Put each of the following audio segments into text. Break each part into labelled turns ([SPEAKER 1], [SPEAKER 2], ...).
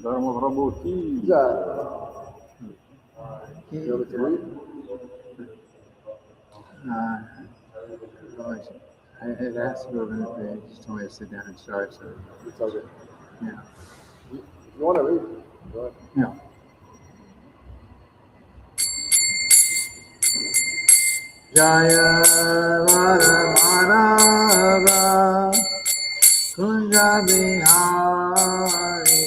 [SPEAKER 1] Dharma Prabhu ki. I had asked to go over the page. Just told me to sit down and start. So
[SPEAKER 2] It's okay.
[SPEAKER 1] yeah.
[SPEAKER 2] You want to read? Go ahead.
[SPEAKER 1] Yeah. Jaya Varamarava Kunja Bihari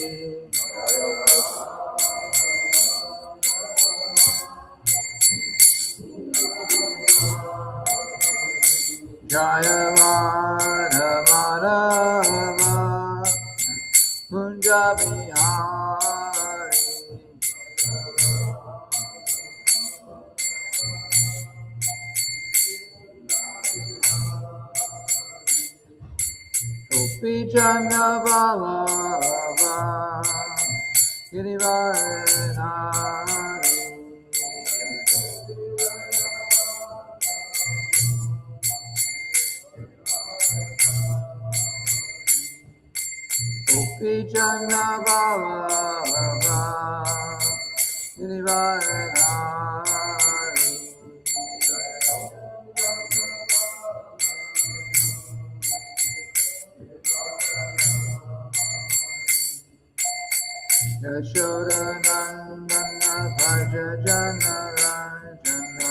[SPEAKER 1] Jaya Varamarava Kunja Bihari Gopi Jana Vallabha Girivaranari Gopi Jana Vallabha Girivaranari Yashoda Nandana Bhaja Jana Rajana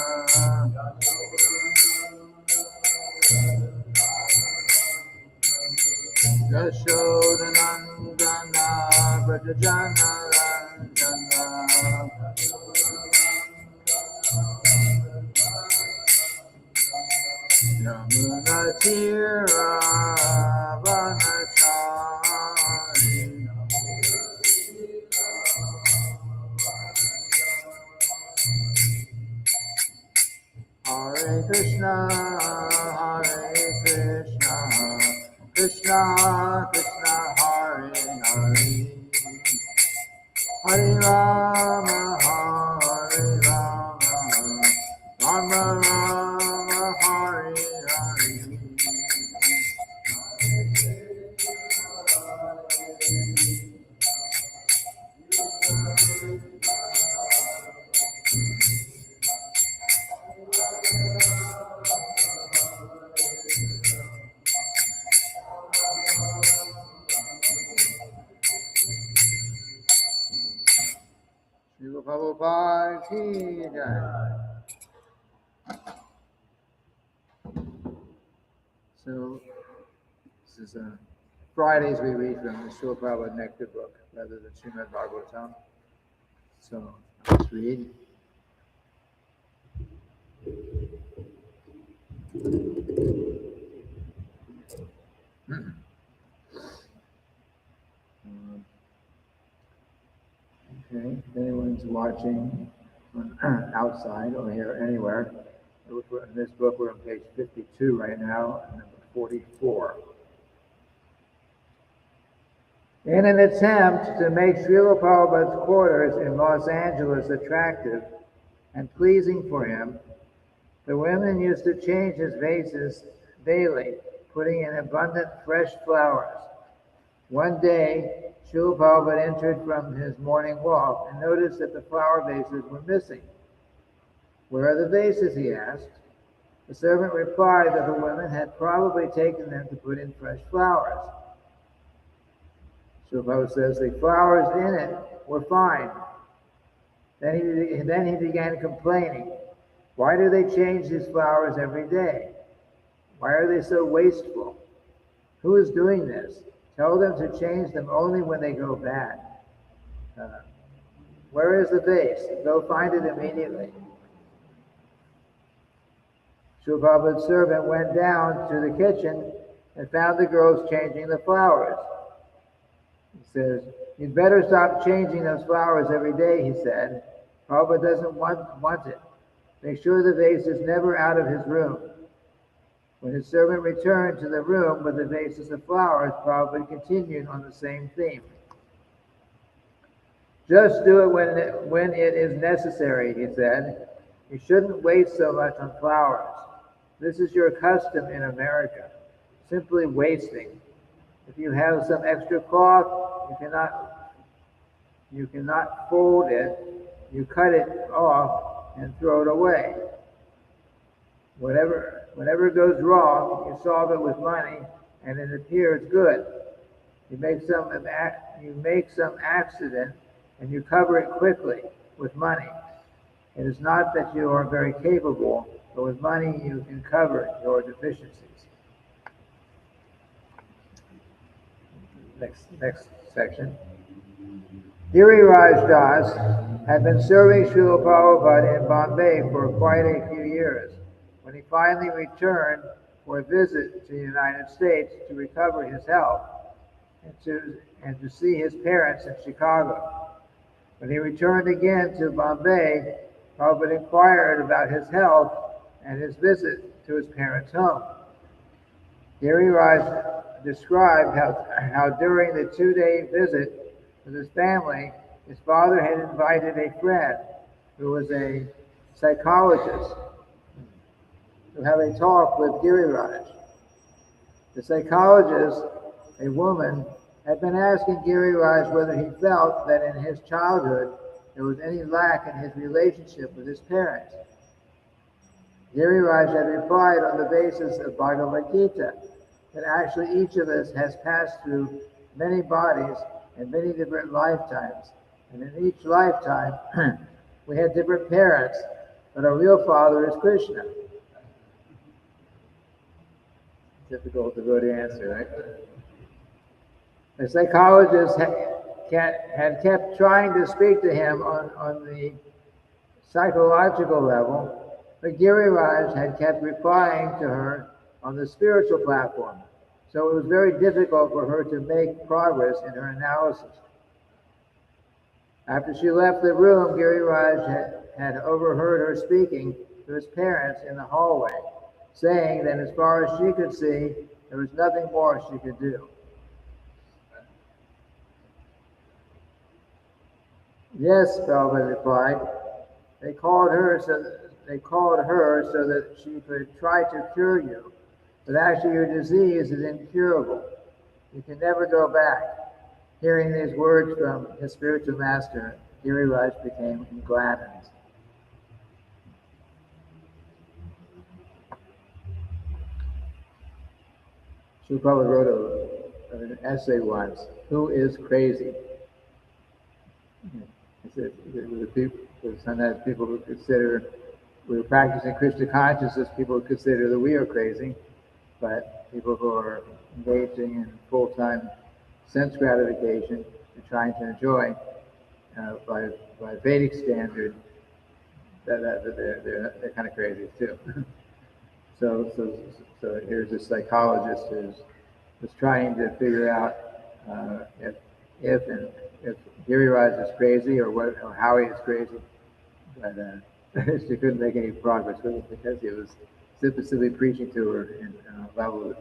[SPEAKER 1] Yashoda Nandana Bhaja Jana Rajana Yamuna Tira Vanachari Hare Krishna, Krishna Krishna, Hare Hare, Hare Rama, Rama Rama, Hare Hare. Srila Prabhupada ki jai. So, this is Fridays we read from the Srila Prabhupada Nectar book rather than Srimad Bhagavatam. So, let's read. Okay, if anyone's watching outside or here anywhere, in this book we're on page 52 right now, and number 44. In an attempt to make Srila Prabhupada's quarters in Los Angeles attractive and pleasing for him, the women used to change his vases daily, putting in abundant fresh flowers. One day, Srila Prabhupada entered from his morning walk and noticed that the flower vases were missing. "Where are the vases?" he asked. The servant replied that the women had probably taken them to put in fresh flowers. Srila Prabhupada says the flowers in it were fine. Then he began complaining. Why do they change these flowers every day? Why are they so wasteful? Who is doing this? Tell them to change them only when they go bad. Where is the vase? Go find it immediately. Srila Prabhupada's servant went down to the kitchen and found the girls changing the flowers. He says, "You'd better stop changing those flowers every day," he said. "Prabhupada doesn't want it. Make sure the vase is never out of his room." When his servant returned to the room with the vases of flowers, Prabhupada continued on the same theme. "Just do it when it is necessary," he said. "You shouldn't waste so much on flowers. This is your custom in America, simply wasting. If you have some extra cloth, you cannot fold it, you cut it off and throw it away. Whatever goes wrong, you solve it with money, and it appears good. You make some accident, and you cover it quickly with money. It is not that you are very capable, but with money you can cover your deficiencies." Next section. Giriraj Das had been serving Srila Prabhupada in Bombay for quite a few years. When he finally returned for a visit to the United States to recover his health and to see his parents in Chicago. When he returned again to Bombay, Prabhupada inquired about his health and his visit to his parents' home. Giriraj described how during the 2-day visit with his family, his father had invited a friend who was a psychologist to have a talk with Giriraj. The psychologist, a woman, had been asking Giriraj whether he felt that in his childhood there was any lack in his relationship with his parents. Giriraj had replied on the basis of Bhagavad Gita that actually each of us has passed through many bodies and many different lifetimes. And in each lifetime, we had different parents, but our real father is Krishna. Difficult to go to answer, right? The psychologist had kept trying to speak to him on the psychological level, but Giriraj had kept replying to her on the spiritual platform. So it was very difficult for her to make progress in her analysis. After she left the room, Giriraj had overheard her speaking to his parents in the hallway, saying that as far as she could see, there was nothing more she could do. "Yes," Prabhupada replied. They called her so that she could try to cure you. But actually your disease is incurable. You can never go back." Hearing these words from his spiritual master, Giriraj became gladdened. Srila Prabhupada wrote an essay once, "Who is crazy?" He said, sometimes people who consider we're practicing Krishna consciousness, people consider that we are crazy, but people who are engaging in full-time sense gratification and trying to enjoy by Vedic standard, they're kind of crazy too. So here's a psychologist who's trying to figure out if Giriraj is crazy or how he is crazy, but she couldn't make any progress with it because he was simply preaching to her in a level that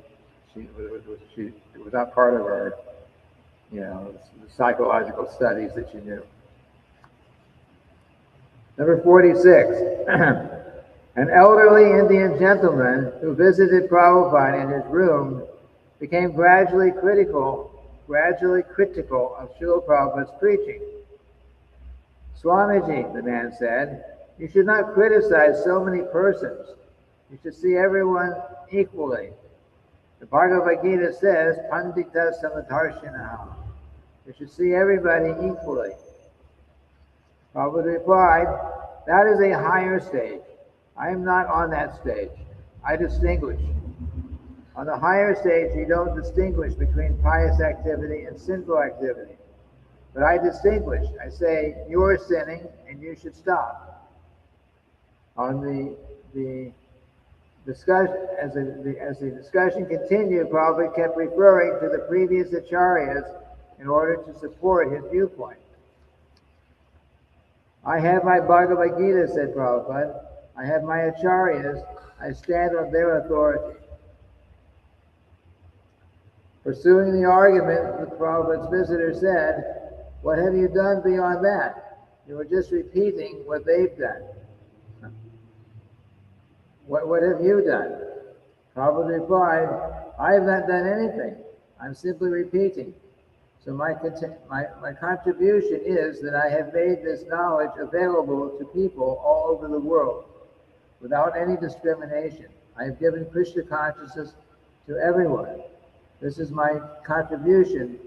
[SPEAKER 1] it was not part of her, psychological studies that she knew. Number 46. An elderly Indian gentleman who visited Prabhupada in his room became gradually critical of Srila Prabhupada's preaching. "Swamiji," the man said, "you should not criticize so many persons. You should see everyone equally. The Bhagavad Gita says, Pandita Samadarshina. You should see everybody equally." Prabhupada replied, "That is a higher stage. I am not on that stage. I distinguish. On the higher stage, you don't distinguish between pious activity and sinful activity. But I distinguish. I say, you are sinning and you should stop. On the As the discussion continued, Prabhupada kept referring to the previous acharyas in order to support his viewpoint. I have my Bhagavad Gita, said Prabhupada. I have my acharyas. I stand on their authority. Pursuing the argument, the Prabhupada's visitor said, what have you done beyond that? You were just repeating what they've done. What have you done? Prabhupada replied, I have not done anything. I'm simply repeating. So my contribution is that I have made this knowledge available to people all over the world without any discrimination. I have given Krishna consciousness to everyone. This is my contribution,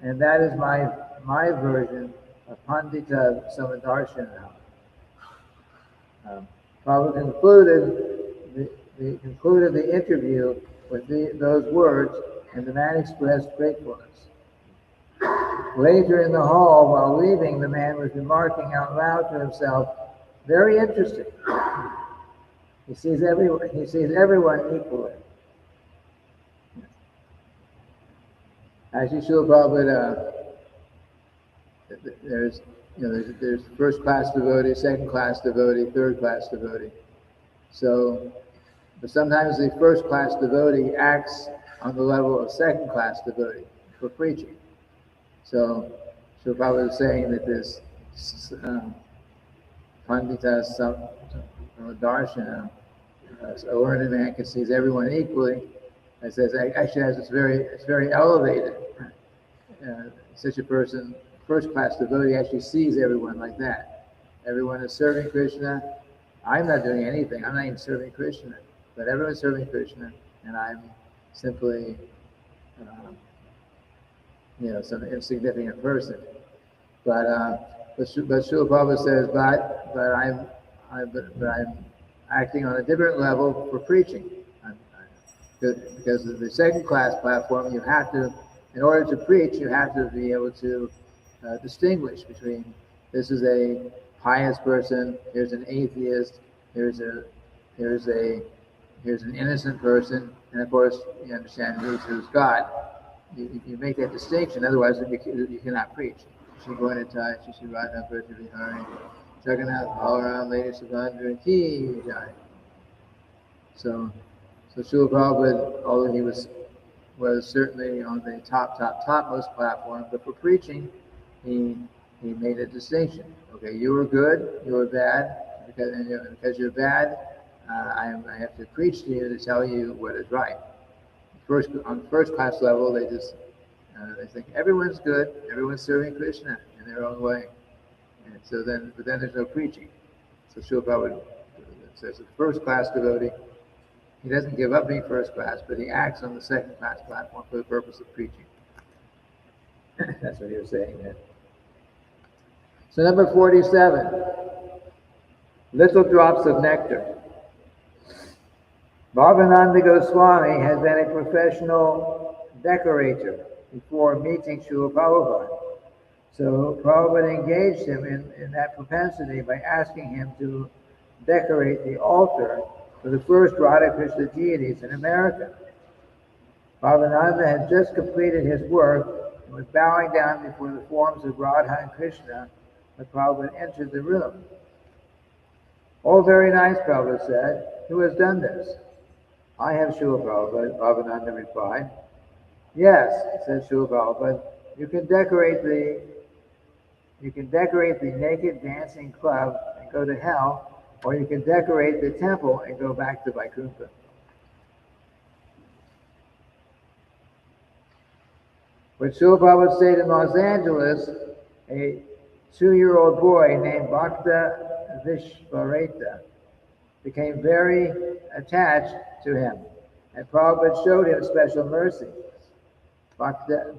[SPEAKER 1] and that is my version of Pandita Samadarshana. Prabhupada concluded the interview with those words, and the man expressed gratefulness. Later in the hall, while leaving, the man was remarking out loud to himself, very interesting. He sees everyone equally. Actually, Srila Prabhupada, there's first class devotee, second class devotee, third class devotee. So, but sometimes the first class devotee acts on the level of second class devotee for preaching. So, Srila Prabhupada is saying that this Pandita Darshana, a learned man can see everyone equally. It says actually it's very elevated. Such a person, first class devotee, actually sees everyone like that. Everyone is serving Krishna. I'm not doing anything. I'm not even serving Krishna, but everyone's serving Krishna, and I'm simply, some insignificant person. But Srila Prabhupada says, but I'm acting on a different level for preaching. Because of the second class platform, you have to, in order to preach, you have to be able to distinguish between this is a pious person, here's an atheist, here's an innocent person, and of course you understand who's God. You make that distinction, otherwise you cannot preach. Shri Gauranatai, Shri Radha Prabhu Jagannath Balaram Lady Subhadra Ki Jai. So Srila Prabhupada, although he was certainly on the topmost platform, but for preaching, he made a distinction. Okay, you were good, you were bad, because you're bad, I have to preach to you to tell you what is right. On the first class level, they think everyone's good, everyone's serving Krishna in their own way, and but then there's no preaching. So Srila Prabhupada says the first class devotee, he doesn't give up being first class, but he acts on the second class platform for the purpose of preaching. That's what he was saying there. So number 47, little drops of nectar. Bhavananda Goswami had been a professional decorator before meeting Srila Prabhupada. So Prabhupada engaged him in that propensity by asking him to decorate the altar for the first Radha Krishna deities in America. Bhavananda had just completed his work and was bowing down before the forms of Radha and Krishna when Prabhupada entered the room. Oh, very nice, Prabhupada said. Who has done this? I have, Srila Prabhupada, Bhavananda replied. Yes, said Srila Prabhupada, you can decorate the naked dancing club and go to hell, or you can decorate the temple and go back to Vaikuntha. When Srila Prabhupada stayed in Los Angeles, a 2-year-old boy named Bhakta Vishvareta became very attached to him, and Prabhupada showed him special mercy. Bhakta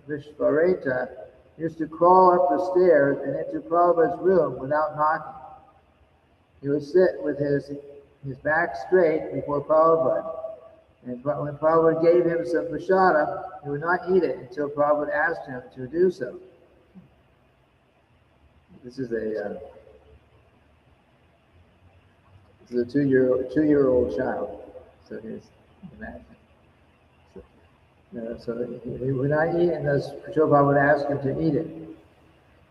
[SPEAKER 1] Vishvareta used to crawl up the stairs and into Prabhupada's room without knocking. He would sit with his back straight before Prabhupada. And when Prabhupada gave him some prasadam, he would not eat it until Prabhupada asked him to do so. This is This is a two-year-old child. So he's imagine. So he would not eat unless Prabhupada would ask him to eat it.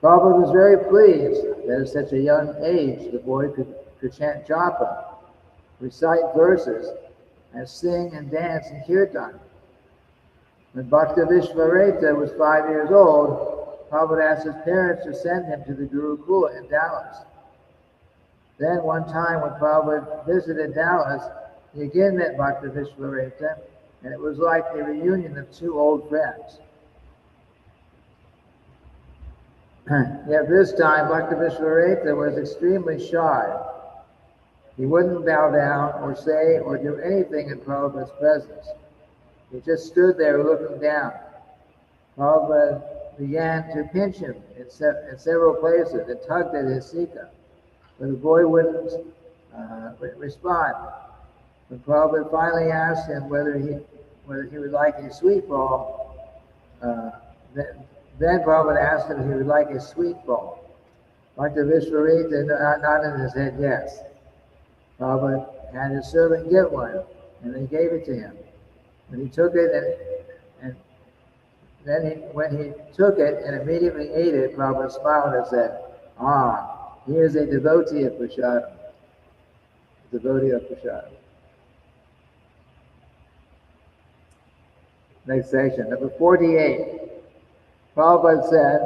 [SPEAKER 1] Prabhupada was very pleased that at such a young age the boy could chant japa, recite verses, and sing and dance in kirtan. When Bhakta Vishvareta was 5 years old, Prabhupada asked his parents to send him to the Gurukula in Dallas. Then one time when Prabhupada visited Dallas, he again met Bhakta Vishvareta, and it was like a reunion of two old friends. Yet this time, Bhakta Vishvareta was extremely shy. He wouldn't bow down or say or do anything in Prabhupada's presence. He just stood there looking down. Prabhupada began to pinch him in several places and tugged at his sika, but the boy wouldn't respond. When Prabhupada finally asked him whether he would like a sweet ball, then Prabhupada asked him if he would like a sweet ball. Bhakta Vishvareta nodded his head yes. Prabhupada had his servant get one, and they gave it to him. When he took it when he took it and immediately ate it, Prabhupada smiled and said, "Ah, he is a devotee of prasadam." Devotee of prasadam. Next section, number 48. Prabhupada said,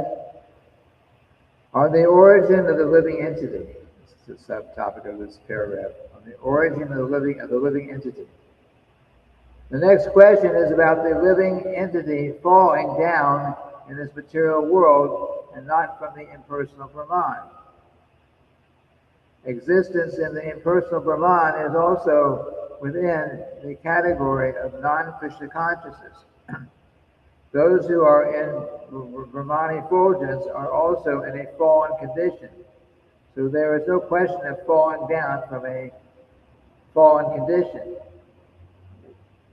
[SPEAKER 1] on the origin of the living entity. This is the subtopic of this paragraph. On the origin of the living entity. The next question is about the living entity falling down in this material world and not from the impersonal Brahman. Existence in the impersonal Brahman is also within the category of non-Krishna consciousness. Those who are in Brahman effulgence are also in a fallen condition. So there is no question of falling down from a fallen condition.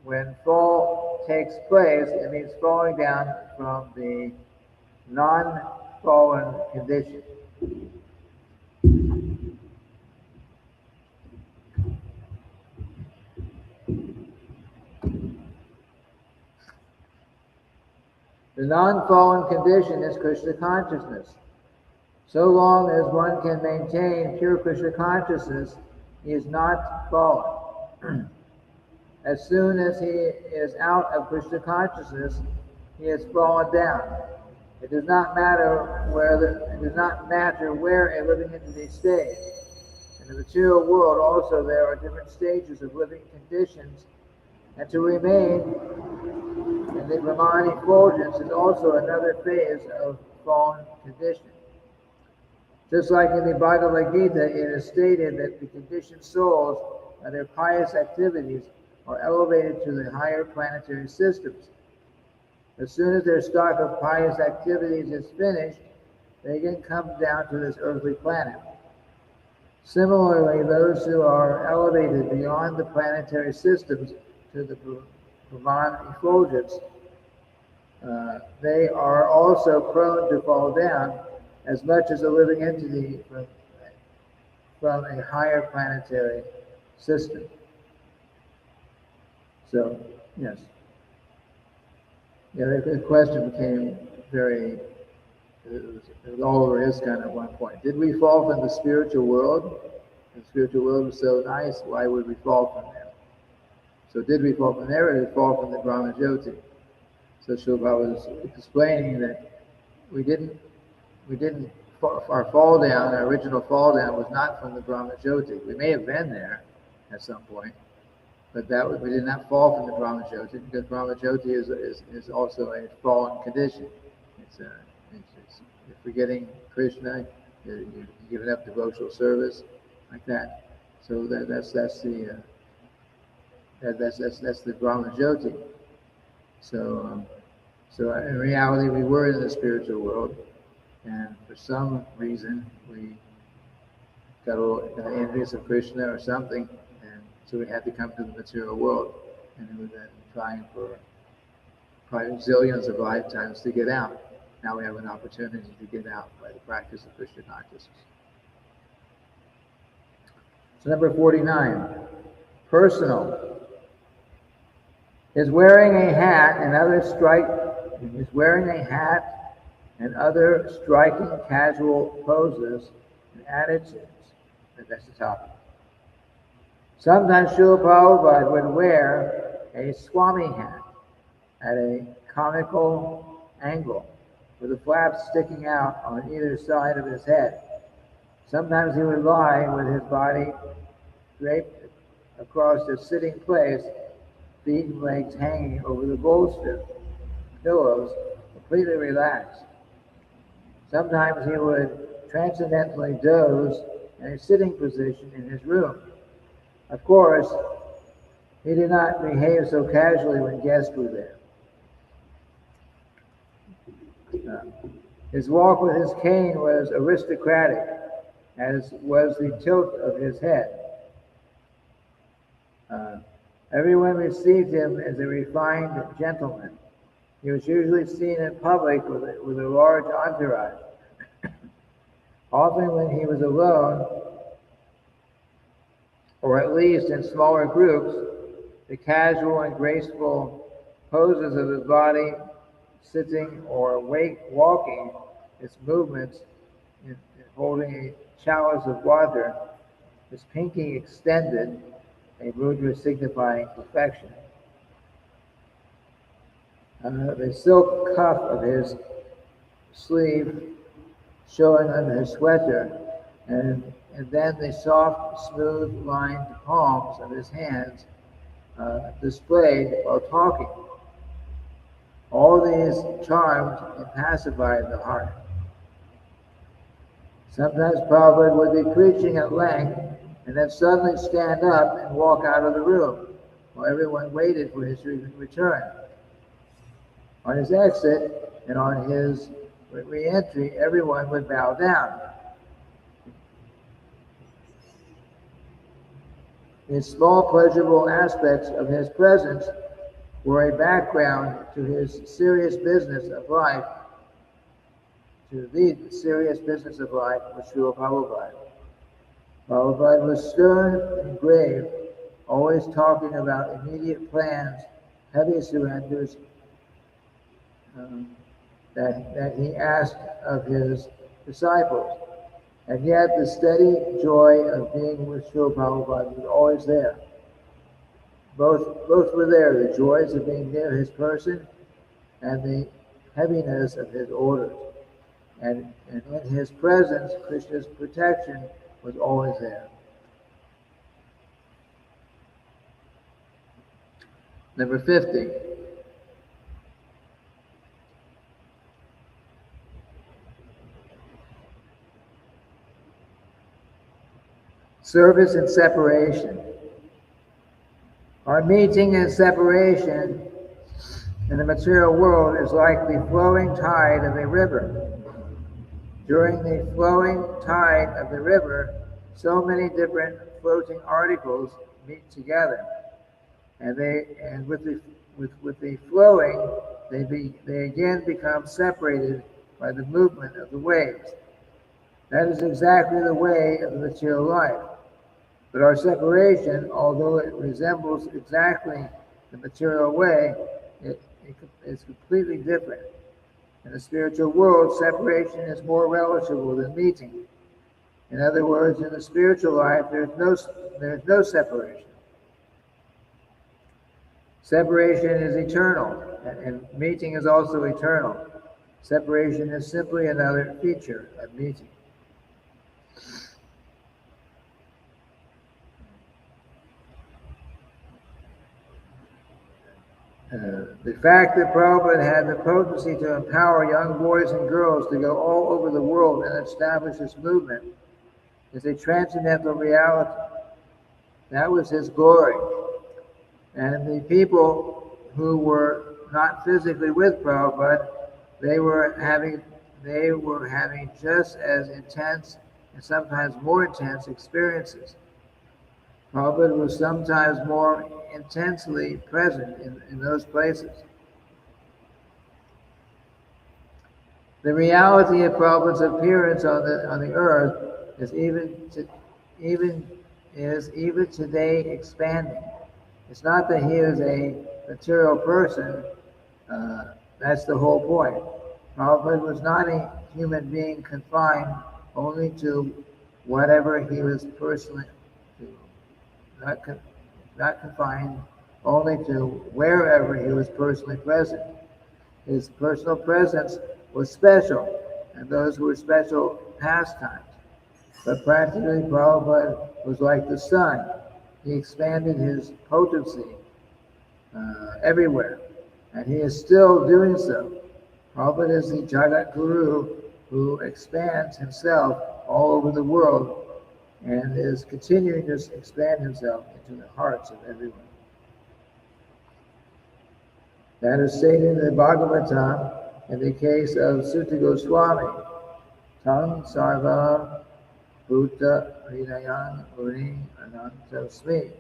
[SPEAKER 1] When fall takes place, it means falling down from the non-fallen condition. The non-fallen condition is Krishna consciousness. So long as one can maintain pure Krishna consciousness, he is not fallen. As soon as he is out of Krishna consciousness, he has fallen down. It does not matter where a living entity stays. In the material world also there are different stages of living conditions, and to remain in the Brahman effulgence is also another phase of fallen condition. Just like in the Bhagavad Gita, it is stated that the conditioned souls, by their pious activities, are elevated to the higher planetary systems. As soon as their stock of pious activities is finished, they again come down to this earthly planet. Similarly, those who are elevated beyond the planetary systems to the Brahman effulgence, they are also prone to fall down as much as a living entity from a higher planetary system. So, yes. Yeah, the question became it was all over ISKCON at one point. Did we fall from the spiritual world? The spiritual world was so nice, why would we fall from there? So did we fall from there, or did we fall from the Brahma Jyoti? So Srila Prabhupada was explaining that our original fall down was not from the Brahma Jyoti. We may have been there at some point, but we did not fall from the Brahma Jyoti, because Brahma Jyoti is also a fallen condition. It's forgetting Krishna, you're giving up devotional service, like that. So that's the Brahma Jyoti. So in reality, we were in the spiritual world, and for some reason we got a little envious of Krishna or something, and so we had to come to the material world, and we were then trying for probably zillions of lifetimes to get out. Now we have an opportunity to get out by the practice of Krishna consciousness. So number 49, personal. Is wearing a hat and other striking casual poses and attitudes. That's the topic. Sometimes Srila Prabhupada would wear a Swami hat at a comical angle, with the flaps sticking out on either side of his head. Sometimes he would lie with his body draped across a sitting place, feet and legs hanging over the bolster, pillows completely relaxed. Sometimes he would transcendentally doze in a sitting position in his room. Of course, he did not behave so casually when guests were there. His walk with his cane was aristocratic, as was the tilt of his head. Everyone received him as a refined gentleman. He was usually seen in public with a large entourage. Often when he was alone, or at least in smaller groups, the casual and graceful poses of his body, sitting or walking, his movements in holding a chalice of water, his pinky extended, a mudra signifying perfection. The silk cuff of his sleeve showing under his sweater, and then the soft, smooth-lined palms of his hands displayed while talking. All these charmed and pacified the heart. Sometimes Prabhupada would be preaching at length and then suddenly stand up and walk out of the room while everyone waited for his return. On his exit and on his re-entry, everyone would bow down. The small pleasurable aspects of his presence were a background to his serious business of life, to the serious business of life with Srila Prabhupada. Prabhupada was stern and grave, always talking about immediate plans, heavy surrenders that he asked of his disciples. And yet the steady joy of being with Srila Prabhupada was always there. Both were there, the joys of being near his person and the heaviness of his orders. And in his presence, Krishna's protection was always there. Number 50. Service and separation. Our meeting and separation in the material world is like the flowing tide of a river. During the flowing tide of the river, so many different floating articles meet together, and with the flowing, they again become separated by the movement of the waves. That is exactly the way of the material life. But our separation, although it resembles exactly the material way, it is completely different. In the spiritual world, separation is more relishable than meeting. In other words, in the spiritual life, there's no separation. Separation is eternal, and meeting is also eternal. Separation is simply another feature of meeting. The fact that Prabhupada had the potency to empower young boys and girls to go all over the world and establish this movement is a transcendental reality. That was his glory. And the people who were not physically with Prabhupada, they were having just as intense and sometimes more intense experiences. Prabhupada was sometimes more intensely present in those places. The reality of Prabhupada's appearance on the earth is even is even today expanding. It's not that he is a material person, that's the whole point. Prabhupada was not a human being confined only to whatever he was personally, to, not, not confined only to wherever he was personally present. His personal presence was special, and those were special pastimes. But practically, Prabhupada was like the sun. He expanded his potency everywhere, and he is still doing so. Prabhupada is the Jagat Guru who expands himself all over the world and is continuing to expand himself into the hearts of everyone. That is stated in the Bhagavatam in the case of Sutta Goswami. Tam sarva bhuta hridayan uri anantasmi.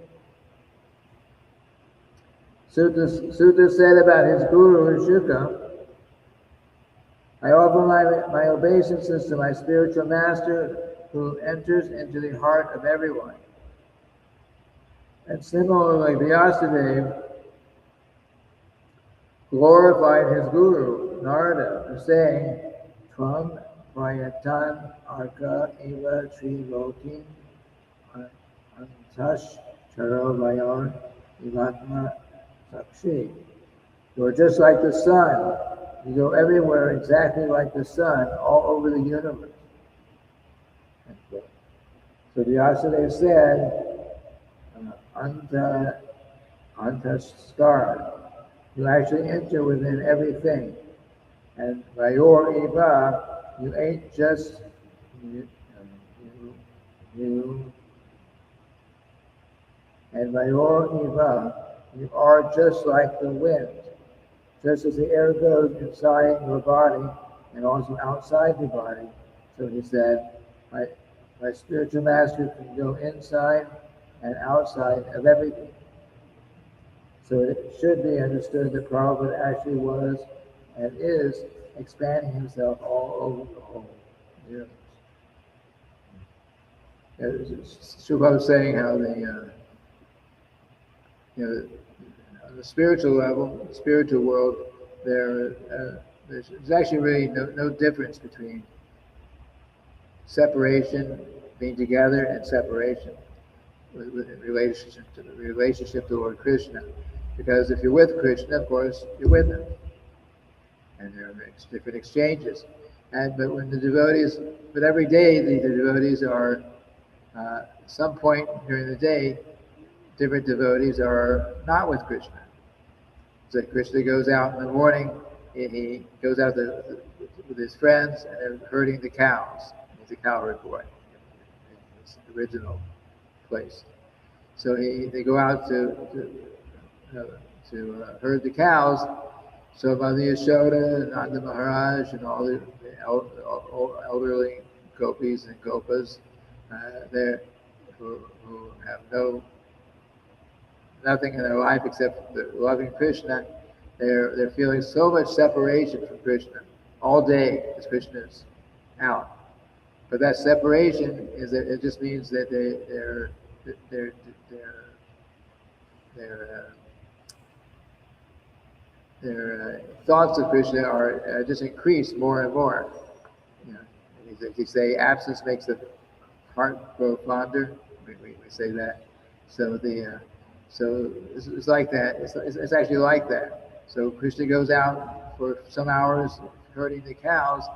[SPEAKER 1] Sutta said about his guru, Shuka, I offer my obeisances to my spiritual master who enters into the heart of everyone. And similarly, Vyasadeva glorified his guru, Narada, saying, Tvam Prayatan Arka Eva Trilokin Antash Charavayan Ivatma Sakshi. You are just like the sun. You go everywhere exactly like the sun, all over the universe. So Vyasadeva said, Antaskara. You actually enter within everything. And Vayor Eva, you ain't just you. And Vayor Eva, you are just like the wind. Just as the air goes inside your body and also outside the body. So he said, my spiritual master can go inside and outside of everything. So it should be understood that Prabhupada actually was and is expanding himself all over the whole universe. Srila was saying how on the spiritual level, the spiritual world, there's actually really no difference between separation, being together, and separation with relationship to Lord Krishna. Because if you're with Krishna, of course, you're with him. And there are different exchanges. But every day the devotees are, some point during the day, different devotees are not with Krishna. So Krishna goes out in the morning, he goes out with his friends, and they're herding the cows. He's a cowherd boy in his original place. So they go out to herd the cows. So Mother Yashoda and Nanda Maharaj and all the elderly gopis and gopas there who have nothing in their life except loving Krishna, they're feeling so much separation from Krishna all day as Krishna is out. But that separation it just means that their thoughts of Krishna are just increased more and more. They say absence makes the heart grow fonder. We say that. So it's like that. It's actually like that. So Krishna goes out for some hours herding the cows.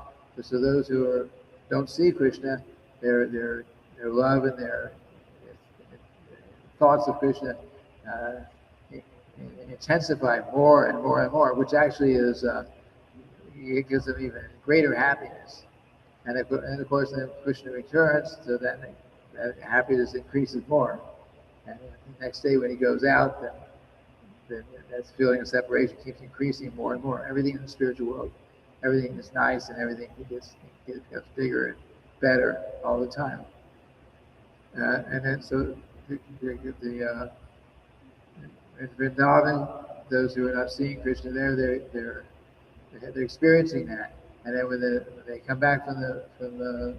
[SPEAKER 1] So those who don't see Krishna, their love and their thoughts of Krishna intensify more and more and more, which actually it gives them even greater happiness. And of course, then Krishna returns, so that happiness increases more. And the next day when he goes out, then that feeling of separation keeps increasing more and more. Everything in the spiritual world, everything is nice, and everything gets bigger and better all the time. And then so in Vrindavan, those who are not seeing Krishna there, they're experiencing that. And then when they come back from the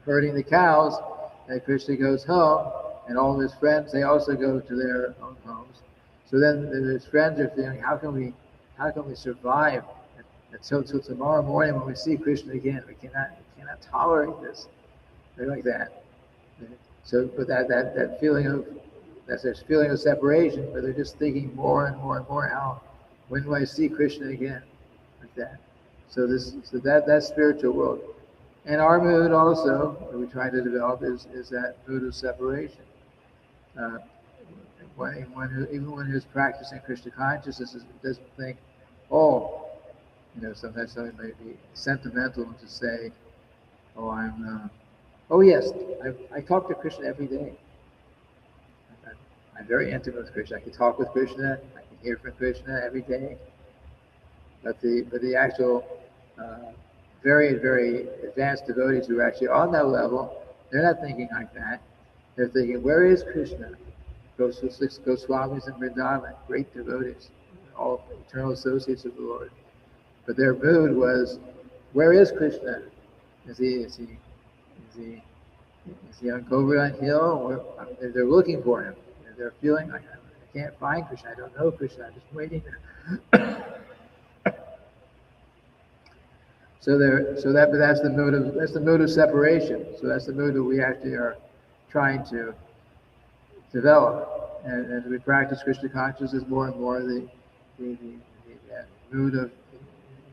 [SPEAKER 1] herding the cows, and Krishna goes home, and all of his friends, they also go to their own homes. So then his friends are feeling, how can we survive? And so tomorrow morning when we see Krishna again, we cannot tolerate this. They're like that. So, but that feeling of that's this feeling of separation, but they're just thinking more and more and more, how when do I see Krishna again? Like that. So that spiritual world. And our mood also, that we try to develop, is that mood of separation. Uh, even one who's practicing Krishna consciousness doesn't think, oh, sometimes something might be sentimental to say, oh, oh yes, I talk to Krishna every day. I'm very intimate with Krishna. I can talk with Krishna. I can hear from Krishna every day. But the actual very, very advanced devotees who are actually on that level, they're not thinking like that. They're thinking, where is Krishna? Goswamis and Vrindavan, great devotees, all eternal associates of the Lord. But their mood was, where is Krishna? Is he on Govardhan Hill? They're looking for him. They're feeling like, I can't find Krishna. I don't know Krishna. I'm just waiting. But that's the mood of separation. So that's the mood that we actually are trying to develop. And as we practice Krishna consciousness more and more, the mood of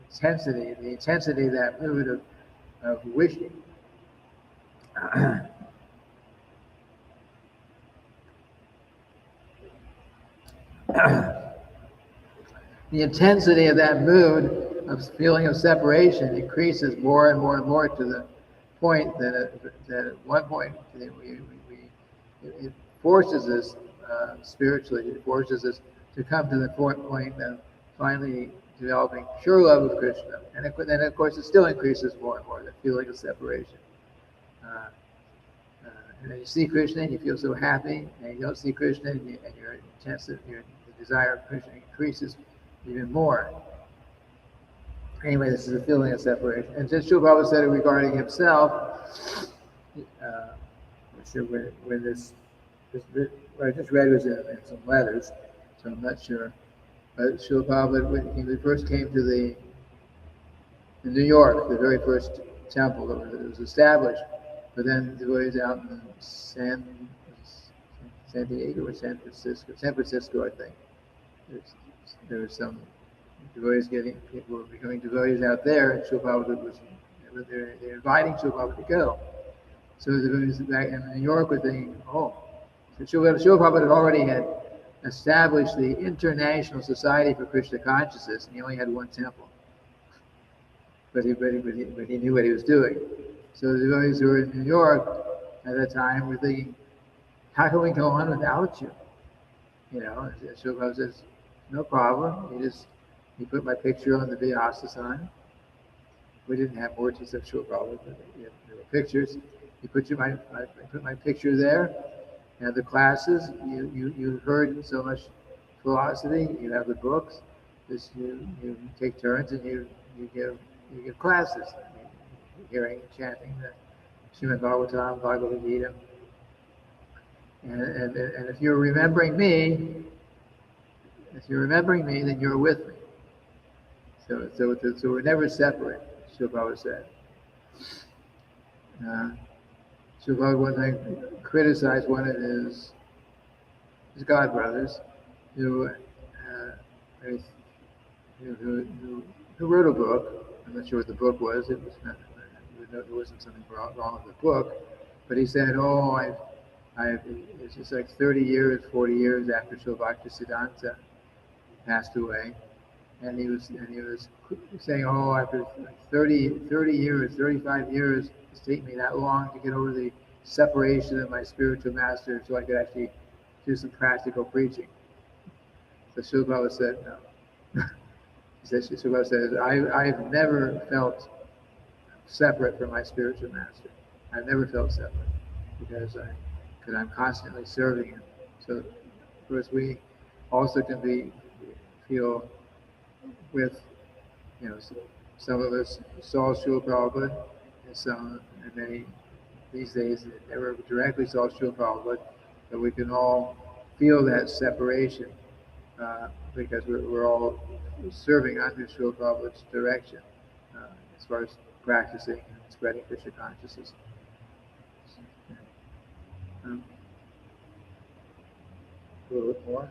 [SPEAKER 1] intensity, the intensity of that mood of wishing. The intensity of that mood of feeling of separation increases more and more and more to the point that at one point it forces us spiritually, it forces us to come to the point of finally developing pure love of Krishna. And then of course it still increases more and more, the feeling of separation. And then you see Krishna and you feel so happy, and you don't see Krishna and your desire of Krishna increases even more. Anyway, this is a feeling of separation. And just Srila Prabhupada said it regarding himself. I'm sure when what I just read was in some letters, so I'm not sure. But Srila Prabhupada, when he first came to New York, the very first temple that was established, but then devotees out in San Diego or San Francisco, I think. There was some devotees people were becoming devotees out there, and Srila Prabhupada they're inviting Srila Prabhupada to go. So the devotees back in New York were thinking, oh, so Srila Prabhupada had established the International Society for Krishna Consciousness, and he only had one temple. But he knew what he was doing. So the devotees who were in New York at that time were thinking, how can we go on without you? Srila Prabhupada says, no problem. You put my picture on the Vyasa sign. We didn't have orchids of Srila Prabhupada, but there were pictures. You put my picture there, and the classes. You heard so much philosophy. You have the books. You take turns and you give classes, hearing and chanting the Srimad Bhagavatam, Bhagavad Gita. And if you're remembering me, then you're with me. So we're never separate, Srila Prabhupada said. Srila Prabhupada one time criticized one of his godbrothers who wrote a book. I'm not sure what the book was. There wasn't something wrong with the book, but he said, "Oh, it's just like 30 years, 40 years after Srila Bhaktisiddhanta passed away, and he was saying, oh, after 30 years, 35 years, it's taken me that long to get over the separation of my spiritual master, so I could actually do some practical preaching." So Srila Prabhupada said, no. Srila Prabhupada said, I've never felt separate from my spiritual master. I've never felt separate because I'm constantly serving him. So, of course, we also can feel with, some of us saw Srila Prabhupada, and many these days never directly saw Srila Prabhupada, that we can all feel that separation because we're all serving under Srila Prabhupada's direction as far as practicing and spreading Krishna consciousness. A little bit more.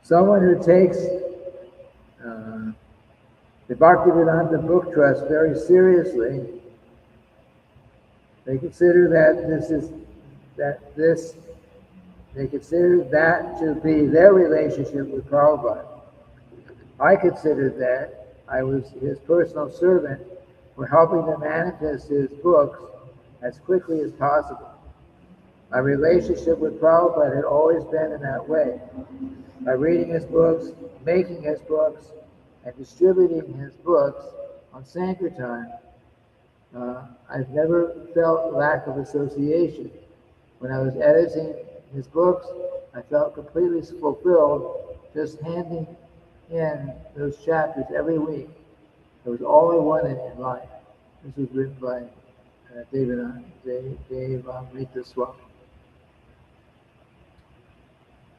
[SPEAKER 1] Someone who takes the Bhaktivedanta Book Trust very seriously, they consider they consider that to be their relationship with Prabhupada. I considered that I was his personal servant for helping to manifest his books as quickly as possible. My relationship with Prabhupada had always been in that way. By reading his books, making his books, and distributing his books on Sankirtan, I've never felt lack of association. When I was editing his books, I felt completely fulfilled just handing in those chapters every week. It was all I wanted in life. This was written by Dave Amrita Swami.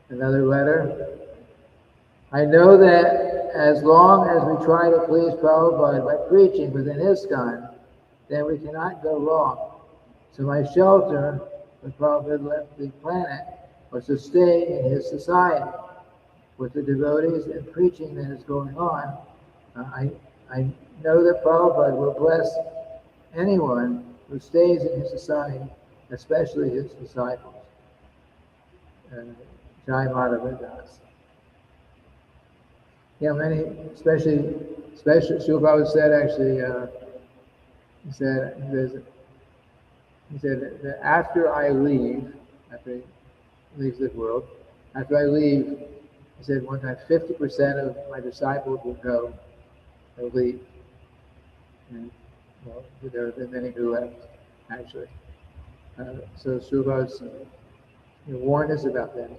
[SPEAKER 1] Another letter. I know that as long as we try to please Prabhupada by preaching within ISKCON, then we cannot go wrong. So my shelter, when Prabhupada left the planet, was to stay in his society with the devotees and preaching that is going on. I know that Prabhupada will bless anyone who stays in his society, especially his disciples. Jai Madhava Das. Yeah, many, especially Srila Prabhupada said actually, he said that after he leaves this world, after I leave, he said one time 50% of my disciples will go, they'll leave. And, well, there have been many who left, actually. So Srila Prabhupada warned us about that.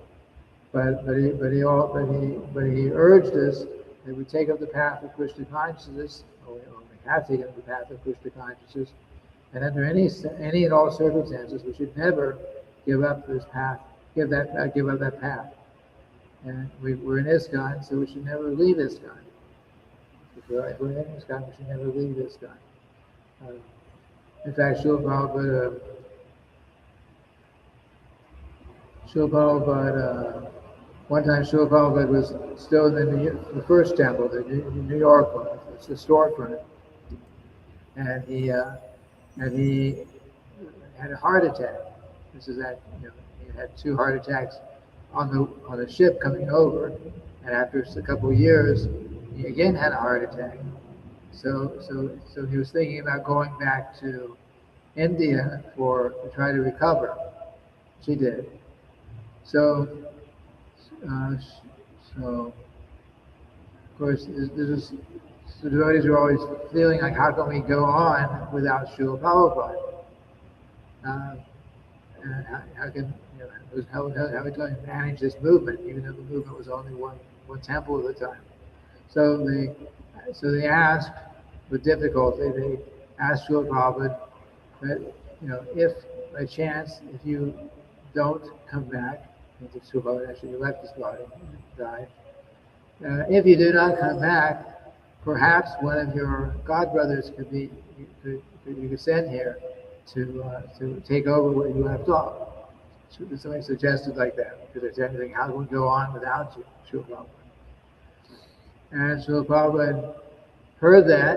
[SPEAKER 1] But he urged us that we take up the path of Krishna consciousness, or we have taken up the path of Krishna consciousness, and under any and all circumstances, we should never give up this path, give up that path. And we're in ISKCON, so we should never leave ISKCON. If we're in ISKCON, we should never leave ISKCON. In fact, Srila Prabhupada, one time Srila Prabhupada was still in the first temple, the New York one, it's the storefront, and he had a heart attack. This is that he had 2 heart attacks on a ship coming over, and after a couple of years, he again had a heart attack. So he was thinking about going back to India to try to recover. She did. So of course, the devotees are always feeling like, how can we go on without Srila Prabhupada? How are we going to manage this movement, even though the movement was only one temple at the time? So they asked, with difficulty, they asked Srila Prabhupada that, if by chance, if you don't come back, Srila Prabhupada actually left his body, died. If you do not come back, perhaps one of your godbrothers you could send here to take over where you left off. Somebody suggested like that, because they said, how can we go on without you, Srila Prabhupada? And Srila Prabhupada heard that,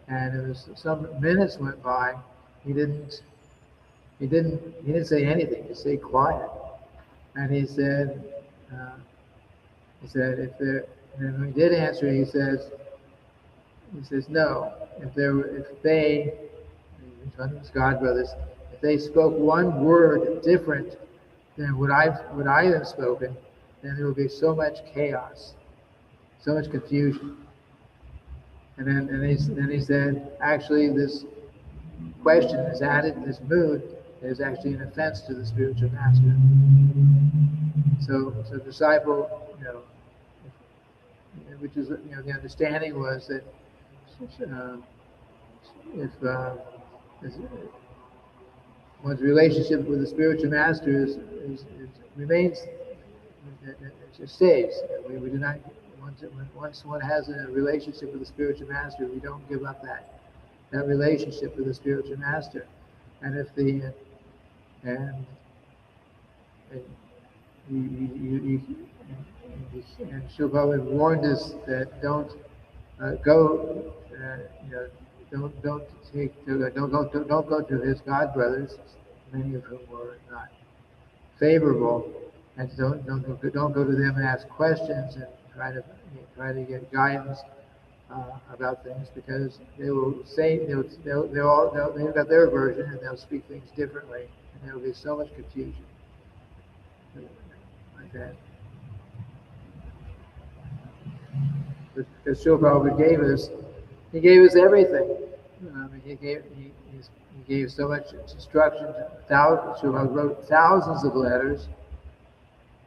[SPEAKER 1] and it was some minutes went by. He didn't say anything. He stayed quiet, and he said if there. And when he did answer, he says no. If they, one of his godbrothers, if they spoke one word different than what I have spoken, then there will be so much chaos, so much confusion. And then he said, actually, this question is added, this mood is actually an offense to the spiritual master. So disciple, which is the understanding was that one's relationship with the spiritual master remains, it stays. We do not, once one has a relationship with the spiritual master, we don't give up that relationship with the spiritual master. And if the and and Srila Prabhupada warned us that don't go, don't go to his god brothers, many of whom were not favorable, and don't go to them and ask questions and try to get guidance about things, because they will say they've got their version and they'll speak things differently, and there will be so much confusion like that. Because Srila Prabhupada he gave us everything. He gave so much instruction. Srila Prabhupada wrote thousands of letters.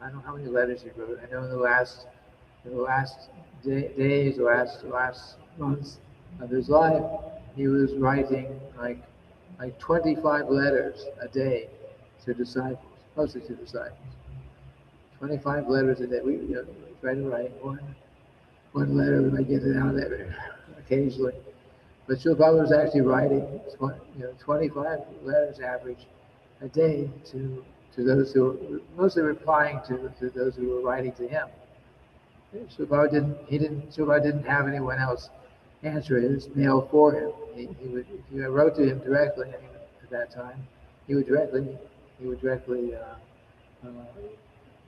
[SPEAKER 1] I don't know how many letters he wrote. I know in the last days, last months of his life, he was writing like 25 letters a day to disciples, mostly to disciples. 25 letters a day. We try to write one letter. We might get it out there occasionally, but Srila Prabhupada was actually writing 25 letters average a day to those who were mostly replying to those who were writing to him. Srila Prabhupada didn't have anyone else answer his mail for him. If you wrote to him directly at that time, he would directly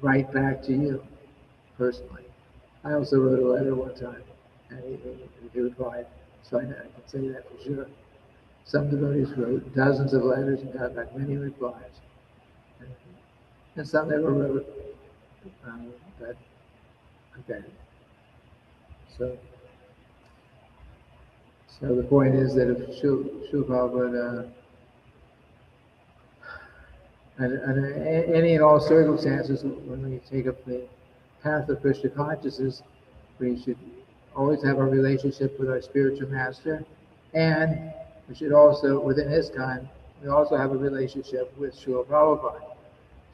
[SPEAKER 1] write back to you personally. I also wrote a letter one time, and he replied, so I can say that for sure. Some devotees wrote dozens of letters and got back many replies. And some never wrote, but okay. So the point is that if Srila Prabhupada, under any and all circumstances, when we take up the path of Krishna consciousness, we should always have a relationship with our spiritual master, and we should also, within his time, we also have a relationship with Srila Prabhupada.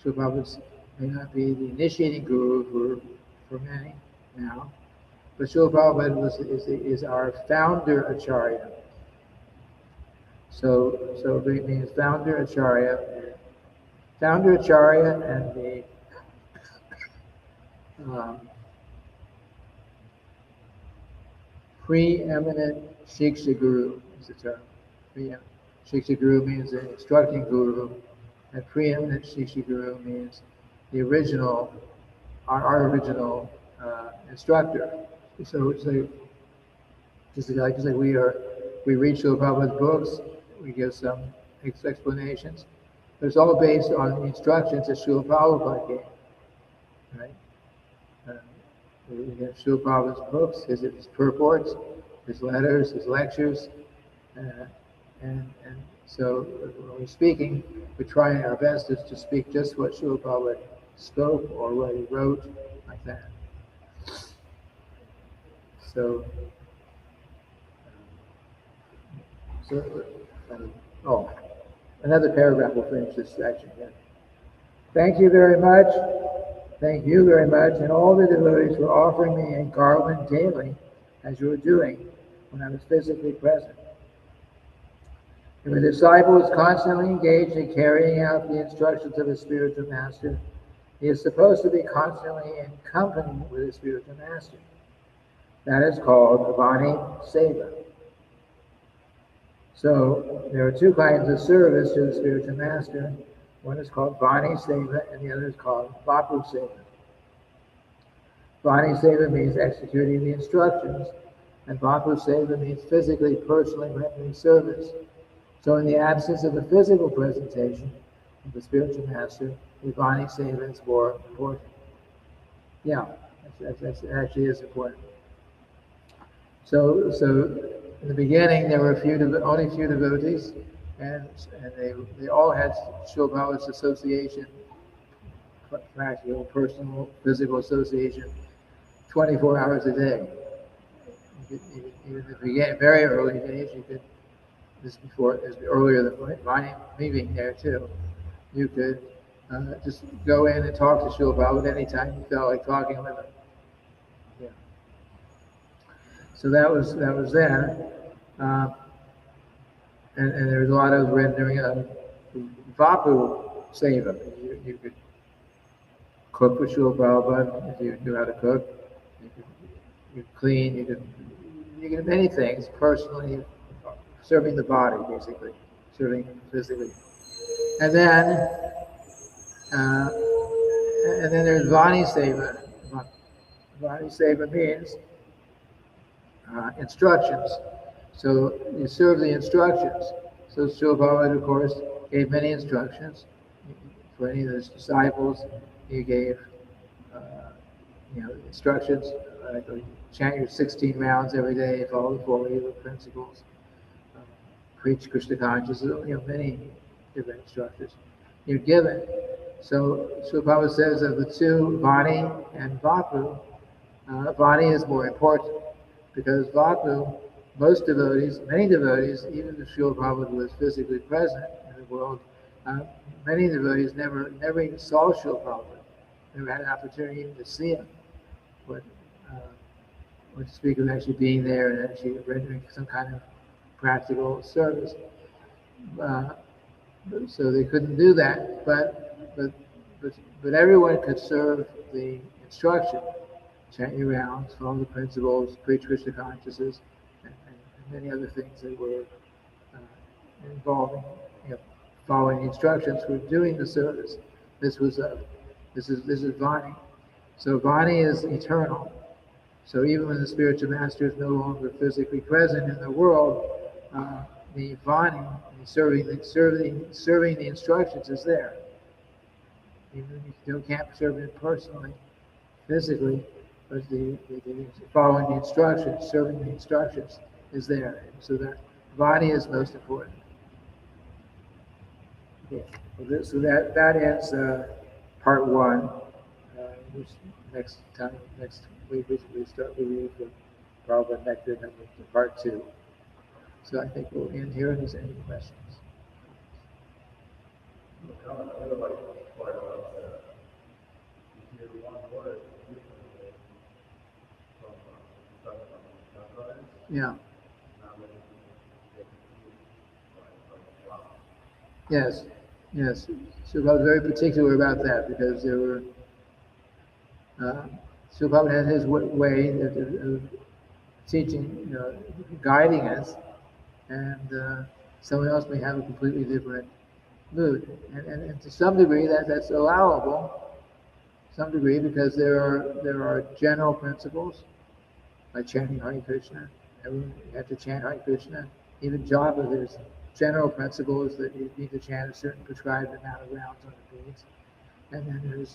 [SPEAKER 1] Srila Prabhupada may not be the initiating guru for many now, but Srila Prabhupada is our founder acharya. So it means founder acharya, and the preeminent Shiksha Guru is the term. Preeminent Shiksha Guru means an instructing guru, and preeminent Shiksha Guru means the original, our original instructor. So it's like, just like we read Srila Prabhupada's books, we give some explanations, but it's all based on the instructions that Srila Prabhupada gave, right? We have Srila Prabhupada's books, his purports, his letters, his lectures, and so when we're speaking, we're trying our best to speak just what Srila Prabhupada spoke or what he wrote, like that. So another paragraph will finish this section here. Thank you very much. Thank you very much, and all the devotees for offering me a garland daily, as you were doing when I was physically present. If a disciple is constantly engaged in carrying out the instructions of his spiritual master, he is supposed to be constantly in company with his spiritual master. That is called Vani Seva. So there are two kinds of service to the spiritual master. One is called Vani Seva, and the other is called Vapu Seva. Vani Seva means executing the instructions, and Vapu Seva means physically, personally rendering service. So in the absence of the physical presentation of the spiritual master, the Vani Seva is more important. Yeah, that actually is important. So in the beginning, there were only a few devotees, and they all had Srila Prabhupada's association, practical, personal, physical association, 24 hours a day. Even in the very early days, you could this is earlier than my me being there too. You could just go in and talk to Srila Prabhupada anytime you felt like talking with him. Yeah. So that was then, uh, and there was a lot of rendering of Vapu Seva. You could cook with Srila Prabhupada if you knew how to cook. You could clean. You could do many things personally, serving the body basically, serving physically, and then. Uh, and then there's Vani Seva. Vani Seva means instructions. So you serve the instructions. So Srila Prabhupada, of course, gave many instructions. For any of his disciples, he gave instructions like chant your 16 rounds every day, follow the Four Evil Principles, preach Krishna consciousness, many different instructions you're given. So Srila Prabhupada says of the two, Vani and Vapu, Vani is more important because Vapu, many devotees, even if Srila Prabhupada was physically present in the world, many devotees never even saw Srila Prabhupada, never had an opportunity even to see him, but to speak of actually being there and actually rendering some kind of practical service. So they couldn't do that, but everyone could serve the instruction. Chant your rounds, follow the principles, preach Krishna consciousness, and many other things that were involving following the instructions for doing the service. This is Vani. So Vani is eternal. So even when the spiritual master is no longer physically present in the world, the Vani, serving the instructions, is there. Even if you can't serve it personally, physically, but the following the instructions, serving the instructions is there. So that Vani is most important. Okay. So that ends part one. Next week we start reading the Prabhupada Nectar and part two. So I think we'll end here. Is there any questions? Yeah. Yes. So I was very particular about that because there were. So Prabhupada had his way of teaching, guiding us, and someone else may have a completely different mood, and to some degree that's allowable. Some degree because there are general principles like chanting Hare Krishna. Everyone you have to chant Hare Krishna. Even japa, there's general principles that you need to chant a certain prescribed amount of rounds on the beads, and then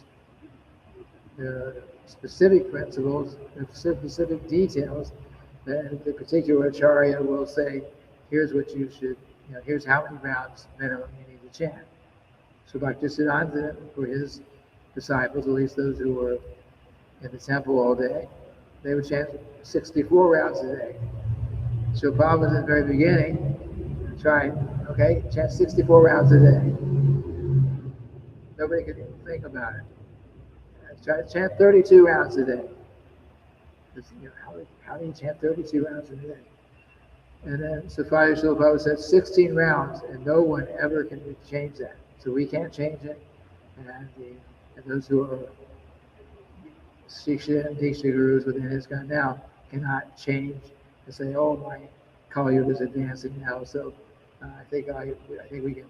[SPEAKER 1] there are specific principles, specific details that the particular acharya will say, here's what you should, here's how many rounds minimum you need to chant. So Bhaktisiddhanta, for his disciples, at least those who were in the temple all day, they would chant 64 rounds a day. So Prabhupada at the very beginning tried, chant 64 rounds a day. Nobody could even think about it. Chant 32 rounds a day. How do you chant 32 rounds a day? And then Srila Prabhupada said 16 rounds, and no one ever can change that. So we can't change it, and those who are Shiksha and Diksha gurus within ISKCON now cannot change and say, oh, my Kali Yuga is advancing now, so I think we can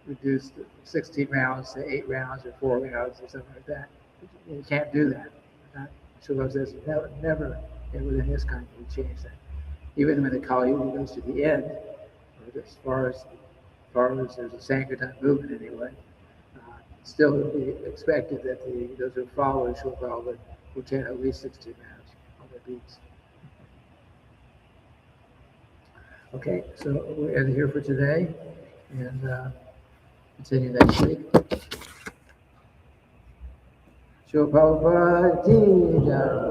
[SPEAKER 1] reduce the 16 rounds to 8 rounds or 4 rounds or something like that. You can't do that. Srila says never within ISKCON can we change that. Even when the Kali Yuga goes to the end, or as far as there's a Sankirtan movement anyway, still it will be expected that those who follow Srila Prabhupada will chant at least 16 rounds on their beats. Okay, so we'll end here for today and continue next week. Srila Prabhupada Ki Jai.